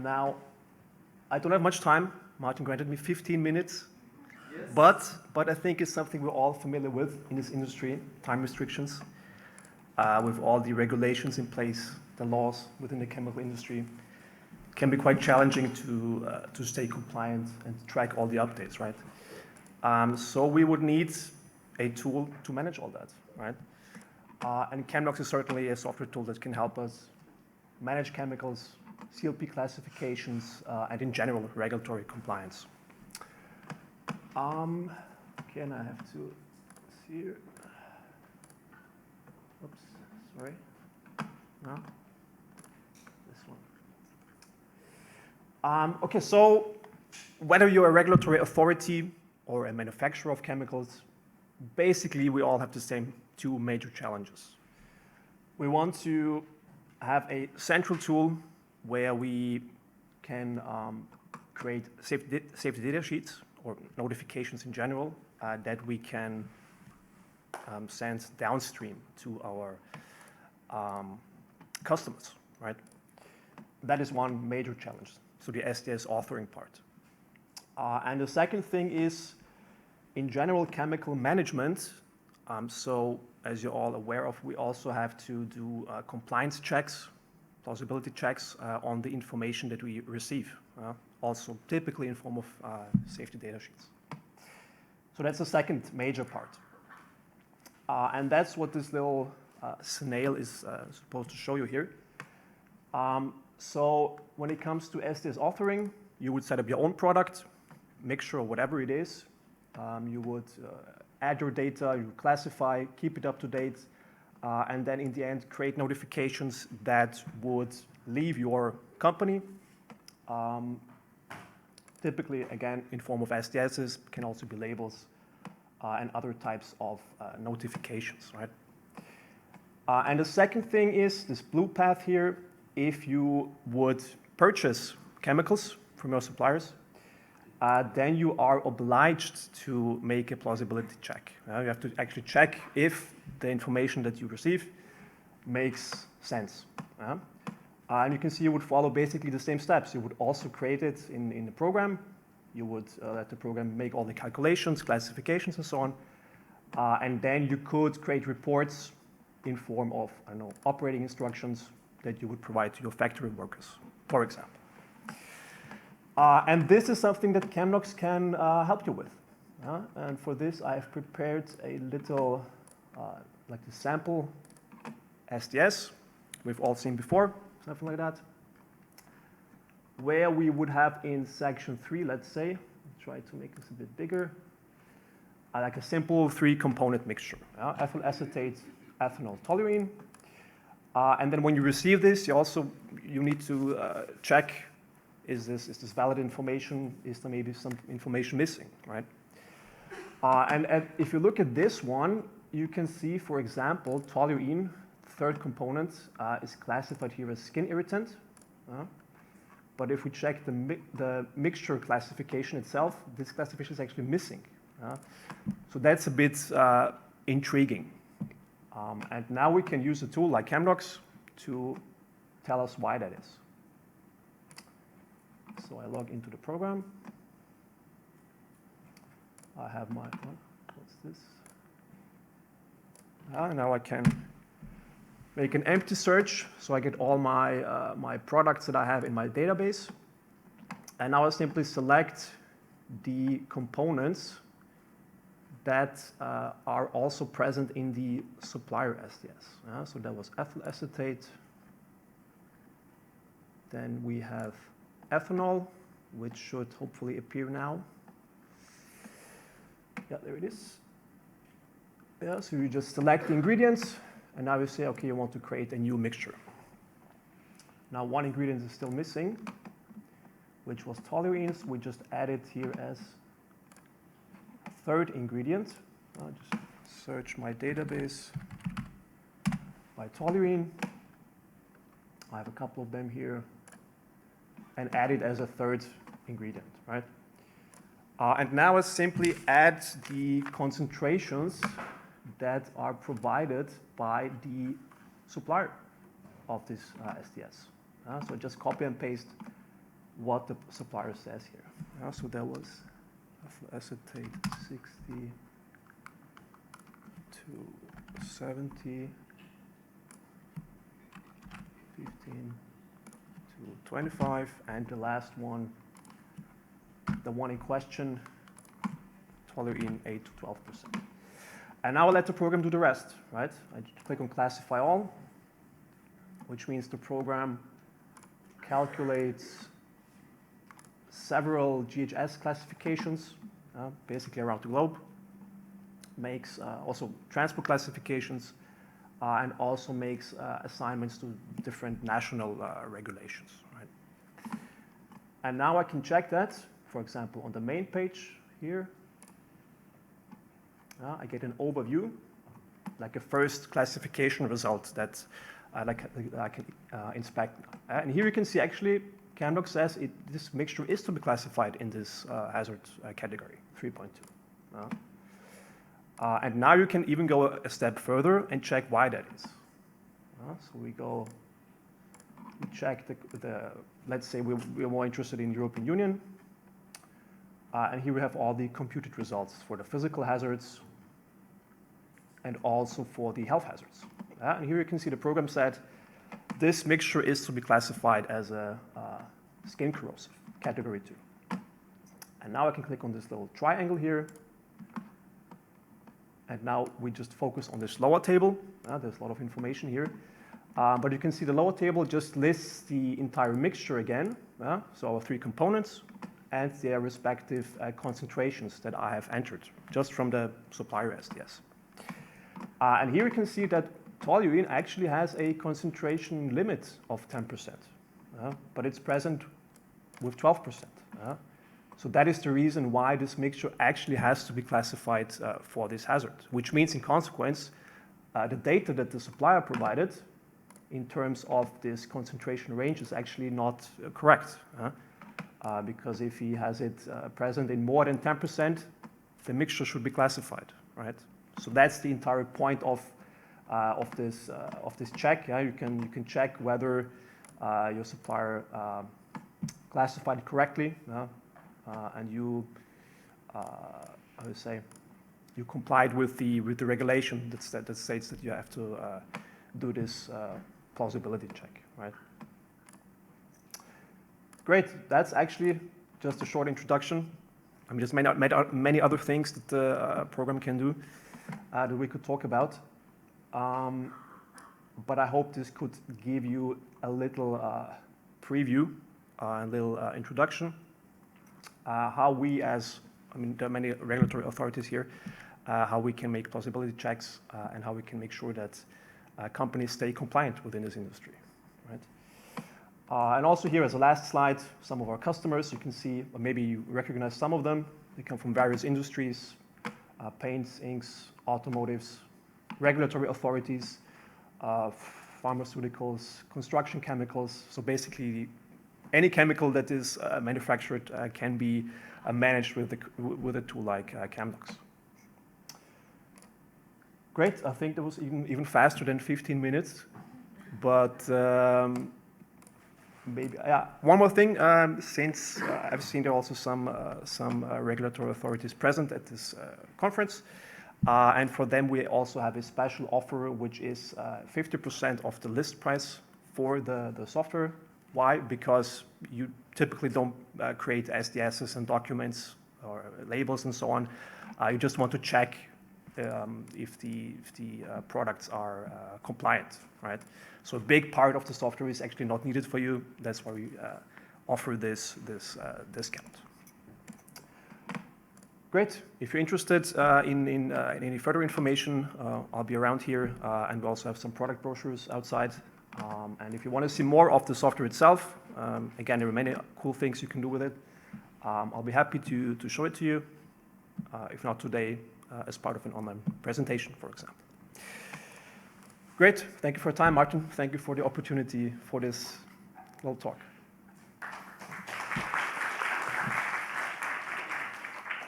Now, I don't have much time. Martin granted me 15 minutes. Yes. But I think it's something we're all familiar with in this industry, time restrictions, with all the regulations in place, the laws within the chemical industry. It can be quite challenging to stay compliant and track all the updates, right? So we would need a tool to manage all that, right? And CHEMDOX is certainly a software tool that can help us manage chemicals, CLP classifications, and in general, regulatory compliance. Again, I have to see here. Oops, sorry. No? This one. Okay, so whether you're a regulatory authority or a manufacturer of chemicals, basically we all have the same two major challenges. We want to have a central tool where we can create safety data sheets or notifications in general that we can send downstream to our customers, right? That is one major challenge, so the SDS authoring part. And the second thing is, in general, chemical management. So as you're all aware of, we also have to do compliance checks, plausibility checks on the information that we receive, also typically in form of safety data sheets. So that's the second major part. And that's what this little snail is supposed to show you here. So when it comes to SDS authoring, you would set up your own product, mixture or whatever it is. You would add your data, you classify, keep it up to date, and then in the end create notifications that would leave your company. Typically, again, in form of SDSs, can also be labels and other types of notifications, right? And the second thing is this blue path here. If you would purchase chemicals from your suppliers, then you are obliged to make a plausibility check. You have to actually check if the information that you receive makes sense. And you can see you would follow basically the same steps. You would also create it in the program. You would let the program make all the calculations, classifications, and so on. And then you could create reports in form of, I don't know, operating instructions that you would provide to your factory workers, for example. And this is something that CHEMDOX can help you with. And for this, I've prepared a little, like the sample SDS we've all seen before, something like that, where we would have in section 3, let's say, try to make this a bit bigger, like a simple 3-component mixture, ethyl acetate, ethanol, toluene. And then when you receive this, you need to check, is this valid information? Is there maybe some information missing, right? And if you look at this one, you can see, for example, toluene, third component, is classified here as skin irritant. But if we check the mixture classification itself, this classification is actually missing. So that's a bit intriguing. And now we can use a tool like CHEMDOX to tell us why that is. So I log into the program. I have my, what's this? Now I can make an empty search, so I get all my, my products that I have in my database. And now I simply select the components that are also present in the supplier SDS. So that was ethyl acetate. Then we have ethanol, which should hopefully appear now. Yeah, there it is. Yeah, so you just select the ingredients, and now you say, okay, you want to create a new mixture. Now one ingredient is still missing, which was toluene. We just add it here as third ingredient. I'll just search my database by toluene. I have a couple of them here, and add it as a third ingredient, right? And now I simply add the concentrations that are provided by the supplier of this SDS. So just copy and paste what the supplier says here. So that was ethyl acetate 60 to 70, 15 to 25, and the last one, the one in question, toluene 8 to 12%. And now I'll let the program do the rest, right? I click on classify all, which means the program calculates several GHS classifications, basically around the globe, makes also transport classifications, and also makes assignments to different national regulations, right? And now I can check that, for example, on the main page here. I get an overview, like a first classification result that I can inspect. And here you can see actually CHEMDOX says this mixture is to be classified in this hazard category, 3.2. And now you can even go a step further and check why that is. So we check let's say we're more interested in European Union. And here we have all the computed results for the physical hazards and also for the health hazards. And here you can see the program said this mixture is to be classified as a skin corrosive, category 2. And now I can click on this little triangle here. And now we just focus on this lower table. There's a lot of information here. But you can see the lower table just lists the entire mixture again. So our 3 components and their respective concentrations that I have entered just from the supplier SDS. And here you can see that toluene actually has a concentration limit of 10%, but it's present with 12%. So that is the reason why this mixture actually has to be classified for this hazard, which means in consequence, the data that the supplier provided in terms of this concentration range is actually not correct. Because if he has it present in more than 10%, the mixture should be classified, right? So that's the entire point of this check. You can check whether your supplier classified it correctly, and you you complied with the regulation that states that you have to do this plausibility check, right? Great. That's actually just a short introduction. I mean, there's many other things that the program can do that we could talk about. But I hope this could give you a little preview, a little introduction, how we there are many regulatory authorities here, how we can make plausibility checks and how we can make sure that companies stay compliant within this industry, right? And also here as a last slide, some of our customers, you can see, or maybe you recognize some of them. They come from various industries, paints, inks, automotives, regulatory authorities, pharmaceuticals, construction chemicals. So basically, any chemical that is manufactured can be managed with a tool like CHEMDOX. Great. I think that was even faster than 15 minutes. But maybe, one more thing. Since I've seen there are also some regulatory authorities present at this conference. And for them, we also have a special offer, which is 50% of the list price for the software. Why? Because you typically don't create SDSs and documents or labels and so on. You just want to check if the products are compliant, right? So a big part of the software is actually not needed for you. That's why we offer this discount. Great. If you're interested in any further information, I'll be around here, and we also have some product brochures outside. And if you want to see more of the software itself, again, there are many cool things you can do with it. I'll be happy to show it to you, if not today, as part of an online presentation, for example. Great. Thank you for your time, Martin. Thank you for the opportunity for this little talk.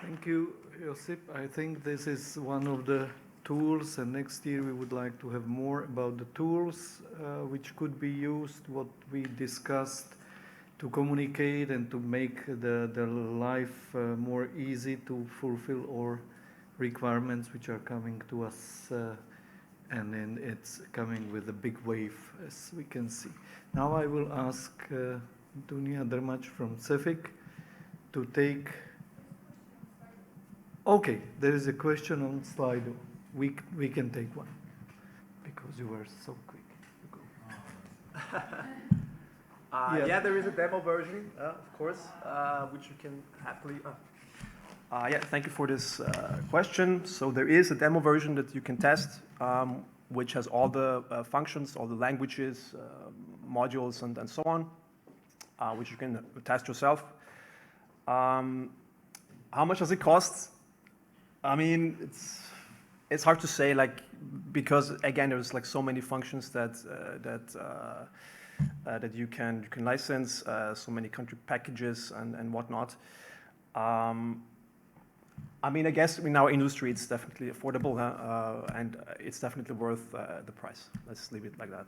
Thank you, Josip. I think this is one of the tools, and next year we would like to have more about the tools which could be used, what we discussed communicate and to make the life more easy to fulfill all requirements which are coming to us, and then it's coming with a big wave, as we can see. Now I will ask Dunia Drmač from CEFIC to take. Okay, there is a question on Slido. We can take one because you were so quick. Yeah, there is a demo version, of course, which you can happily. Yeah, thank you for this question. So there is a demo version that you can test, which has all the functions, all the languages, modules, and so on, which you can test yourself. How much does it cost? I mean, it's hard to say, like, because again, there's like so many functions that you can license, so many country packages and whatnot. I mean, I guess in our industry, it's definitely affordable, and it's definitely worth the price. Let's leave it like that.